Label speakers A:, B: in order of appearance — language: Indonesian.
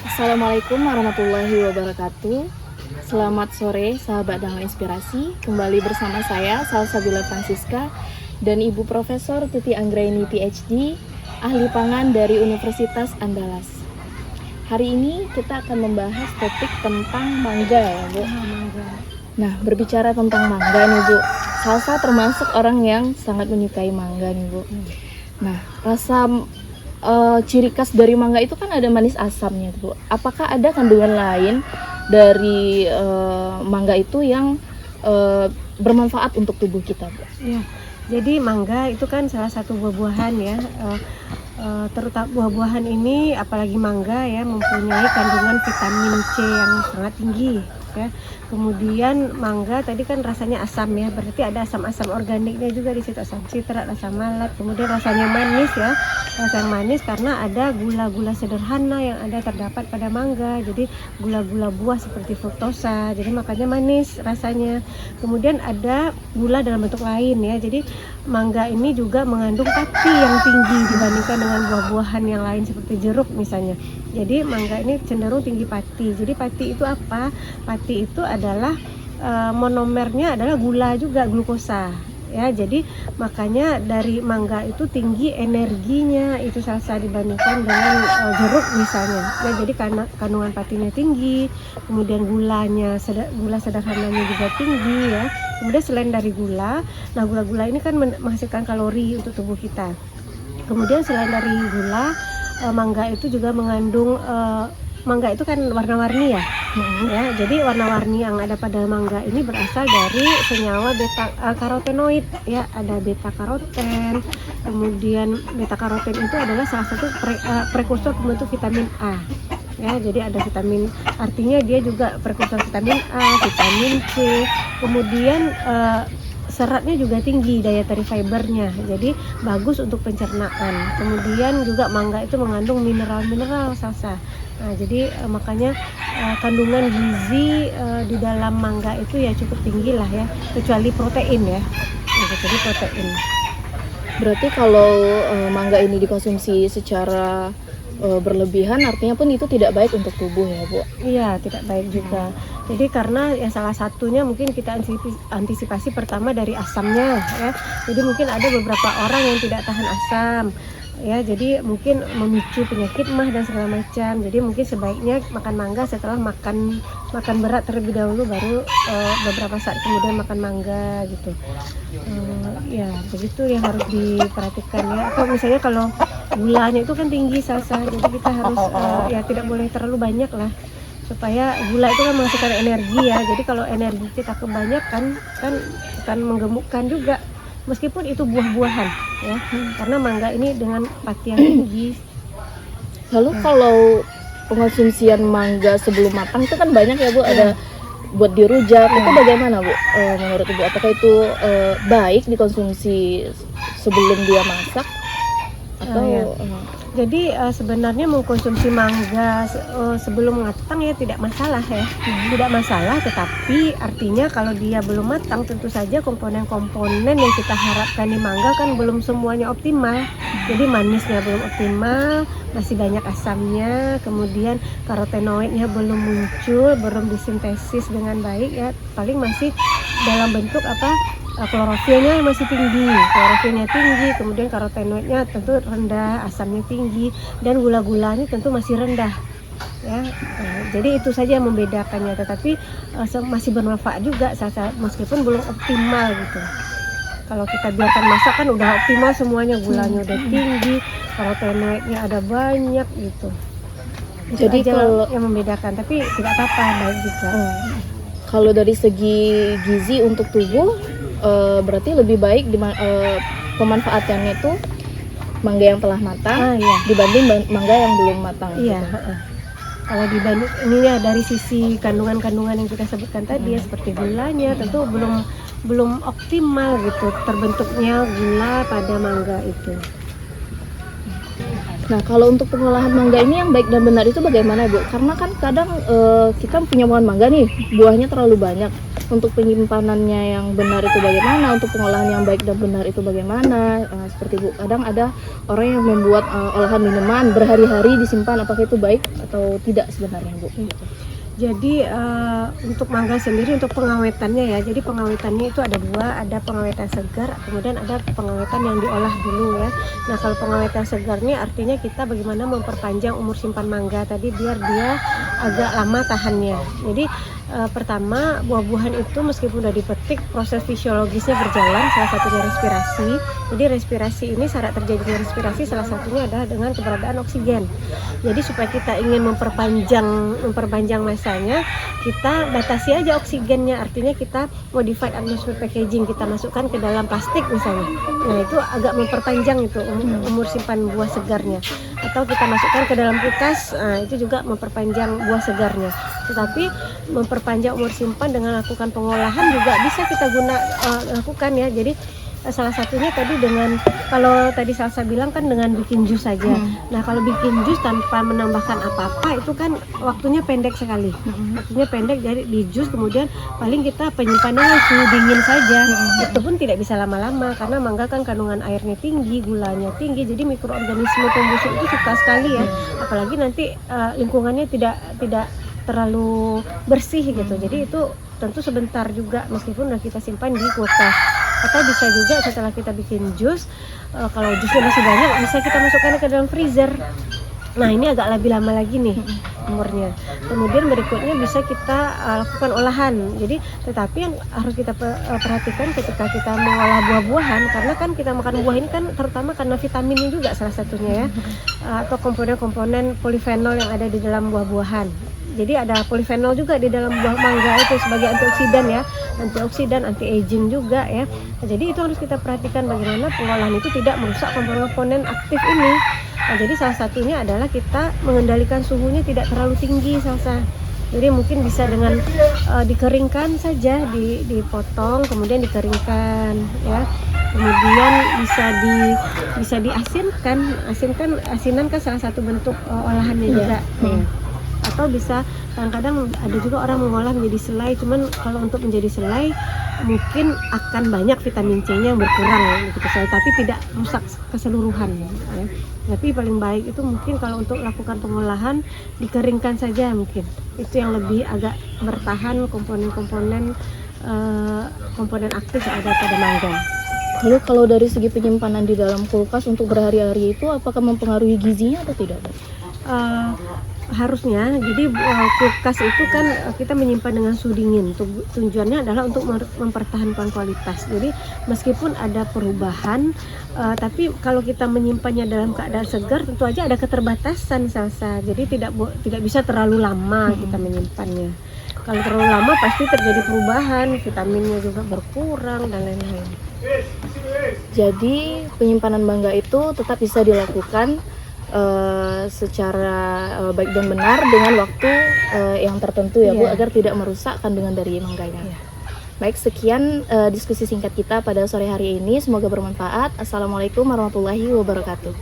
A: Assalamualaikum warahmatullahi wabarakatuh. Selamat sore sahabat Dangau Inspirasi. Kembali bersama saya Salsabila Francisca dan Ibu Profesor Tuti Anggraini PhD, ahli pangan dari Universitas Andalas. Hari ini kita akan membahas topik tentang mangga ya Bu. Nah, berbicara tentang mangga nih Bu, Salsa termasuk orang yang sangat menyukai mangga nih Bu. Nah, rasa ciri khas dari mangga itu kan ada manis asamnya Bu. Apakah ada kandungan lain dari mangga itu yang bermanfaat untuk tubuh kita Bu?
B: Ya, jadi mangga itu kan salah satu buah-buahan ya. Terutama buah-buahan ini, apalagi mangga ya, mempunyai kandungan vitamin C yang sangat tinggi ya. Kemudian mangga tadi kan rasanya asam ya, berarti ada asam-asam organiknya juga di situ, asam sitrat, asam malat. Kemudian rasanya manis ya, rasa yang manis karena ada gula-gula sederhana yang ada terdapat pada mangga. Jadi gula-gula buah seperti fruktosa, jadi makanya manis rasanya. Kemudian ada gula dalam bentuk lain ya, jadi mangga ini juga mengandung pati yang tinggi dibandingkan dengan buah-buahan yang lain seperti jeruk misalnya. Jadi mangga ini cenderung tinggi pati. Jadi pati itu apa? Pati itu adalah monomernya adalah gula juga, glukosa ya. Jadi makanya dari mangga itu tinggi energinya itu Salsa dibandingkan dengan jeruk misalnya ya. Jadi karena kandungan patinya tinggi, kemudian gula sederhananya juga tinggi ya. Kemudian selain dari gula, nah gula-gula ini kan menghasilkan kalori untuk tubuh kita. Kemudian selain dari gula, mangga itu juga mengandung mangga itu kan warna-warni ya. Ya, jadi warna-warni yang ada pada mangga ini berasal dari senyawa beta karotenoid ya, ada beta karoten. Kemudian beta karoten itu adalah salah satu prekursor pembentuk vitamin A. Ya, jadi ada vitamin, artinya dia juga prekursor vitamin A, vitamin C. Kemudian seratnya juga tinggi, dietary fibernya, jadi bagus untuk pencernaan. Kemudian juga mangga itu mengandung mineral-mineral Salsa. Nah, jadi makanya kandungan gizi di dalam mangga itu ya cukup tinggi lah ya, kecuali protein ya. Jadi protein.
A: Berarti kalau mangga ini dikonsumsi secara berlebihan, artinya pun itu tidak baik untuk tubuh ya Bu?
B: Iya, tidak baik juga. Jadi karena ya salah satunya mungkin kita antisipasi pertama dari asamnya ya. Jadi mungkin ada beberapa orang yang tidak tahan asam ya, jadi mungkin memicu penyakit mah dan segala macam. Jadi mungkin sebaiknya makan mangga setelah makan berat terlebih dahulu, baru beberapa saat kemudian makan mangga gitu. Ya begitu yang harus diperhatikan ya. Atau misalnya kalau gulanya itu kan tinggi Salsa, jadi kita harus ya tidak boleh terlalu banyak lah, supaya gula itu kan menghasilkan energi ya. Jadi kalau energi kita kebanyakan kan akan menggemukkan juga, meskipun itu buah-buahan ya, karena mangga ini dengan pati yang tinggi.
A: Lalu kalau pengonsumsian mangga sebelum matang itu kan banyak ya Bu, ada buat dirujak, itu bagaimana Bu menurut Ibu? Apakah itu baik dikonsumsi sebelum dia masak atau
B: Jadi sebenarnya mengkonsumsi mangga sebelum matang ya tidak masalah ya, tidak masalah. Tetapi artinya kalau dia belum matang, tentu saja komponen-komponen yang kita harapkan di mangga kan belum semuanya optimal. Jadi manisnya belum optimal, masih banyak asamnya, kemudian karotenoidnya belum muncul, belum disintesis dengan baik ya, paling masih dalam bentuk klorofilnya masih tinggi, kemudian karotenoidnya tentu rendah, asamnya tinggi, dan gula-gulanya tentu masih rendah ya. Jadi itu saja yang membedakannya, tetapi masih bermanfaat juga meskipun belum optimal gitu. Kalau kita biarkan masak kan udah optimal semuanya, gulanya udah tinggi, karotenoidnya ada banyak gitu.
A: Jadi kalau
B: yang membedakan, tapi tidak apa-apa, baik juga.
A: Kalau dari segi gizi untuk tubuh, berarti lebih baik pemanfaatannya itu mangga yang telah matang dibanding mangga yang belum matang.
B: Iya. Gitu. Kalau dibanding ini ya dari sisi kandungan-kandungan yang kita sebutkan tadi ya, seperti gulanya tentu belum optimal gitu terbentuknya gula pada mangga itu.
A: Nah, kalau untuk pengolahan mangga ini yang baik dan benar itu bagaimana Bu? Karena kan kadang kita punya pohon mangga nih, buahnya terlalu banyak. untuk penyimpanannya yang benar itu bagaimana, untuk pengolahan yang baik dan benar itu bagaimana. Seperti Bu, kadang ada orang yang membuat olahan minuman berhari-hari disimpan, apakah itu baik atau tidak sebenarnya Bu?
B: Jadi untuk mangga sendiri untuk pengawetannya ya, jadi pengawetannya itu ada dua, ada pengawetan segar, kemudian ada pengawetan yang diolah dulu ya. Nah kalau pengawetan segar ini artinya kita bagaimana memperpanjang umur simpan mangga tadi biar dia agak lama tahannya. Jadi pertama buah-buahan itu meskipun udah dipetik proses fisiologisnya berjalan, salah satunya respirasi. Jadi respirasi ini syarat terjadinya respirasi salah satunya adalah dengan keberadaan oksigen. Jadi supaya kita ingin memperpanjang masanya, kita batasi aja oksigennya, artinya kita modified atmosphere packaging, kita masukkan ke dalam plastik misalnya. Nah itu agak memperpanjang itu umur simpan buah segarnya. Atau kita masukkan ke dalam kulkas, itu juga memperpanjang buah segarnya. Tetapi memperpanjang umur simpan dengan lakukan pengolahan juga bisa kita lakukan ya. Jadi salah satunya tadi dengan, kalau tadi Salsa bilang kan dengan bikin jus saja. Nah kalau bikin jus tanpa menambahkan apa-apa itu kan waktunya pendek sekali. Waktunya pendek, jadi di jus kemudian paling kita penyimpanannya suhu dingin saja. Itu pun tidak bisa lama-lama karena mangga kan kandungan airnya tinggi, gulanya tinggi, jadi mikroorganisme pembusuk itu suka sekali ya. Apalagi nanti lingkungannya tidak terlalu bersih gitu. Jadi itu tentu sebentar juga meskipun udah kita simpan di kulkas. Atau bisa juga setelah kita bikin jus, kalau jusnya masih banyak bisa kita masukkan ke dalam freezer. Nah ini agak lebih lama lagi nih umurnya. Kemudian berikutnya bisa kita lakukan olahan. Jadi tetapi yang harus kita perhatikan ketika kita mengolah buah-buahan, karena kan kita makan buah ini kan terutama karena vitaminnya juga salah satunya ya, atau komponen-komponen polifenol yang ada di dalam buah-buahan. Jadi ada polifenol juga di dalam buah mangga itu sebagai antioksidan, anti-aging juga ya. Nah, jadi itu harus kita perhatikan bagaimana pengolahan itu tidak merusak komponen-komponen aktif ini. Nah, jadi salah satunya adalah kita mengendalikan suhunya tidak terlalu tinggi, Salsa. Jadi mungkin bisa dengan dikeringkan saja, dipotong kemudian dikeringkan ya. Kemudian bisa diasinkan. Asinan kan salah satu bentuk olahannya juga. Ya. Atau bisa kadang-kadang ada juga orang mengolah menjadi selai, cuman kalau untuk menjadi selai mungkin akan banyak vitamin C-nya yang berkurang gitu selai, tapi tidak rusak keseluruhan ya. Tapi paling baik itu mungkin kalau untuk lakukan pengolahan dikeringkan saja, mungkin itu yang lebih agak bertahan komponen aktif yang ada pada mangga.
A: Lalu kalau dari segi penyimpanan di dalam kulkas untuk berhari-hari itu apakah mempengaruhi gizinya atau tidak?
B: Harusnya, jadi kulkas itu kan kita menyimpan dengan suhu dingin. Tujuannya adalah untuk mempertahankan kualitas. Jadi meskipun ada perubahan, tapi kalau kita menyimpannya dalam keadaan segar, tentu aja ada keterbatasan Salsa. Jadi tidak bisa terlalu lama kita menyimpannya. Kalau terlalu lama pasti terjadi perubahan, vitaminnya juga berkurang dan lain-lain.
A: Jadi penyimpanan mangga itu tetap bisa dilakukan secara baik dan benar dengan waktu yang tertentu ya Bu, agar tidak merusak kandungan dari mangganya. Baik, sekian diskusi singkat kita pada sore hari ini, semoga bermanfaat. Assalamualaikum warahmatullahi wabarakatuh.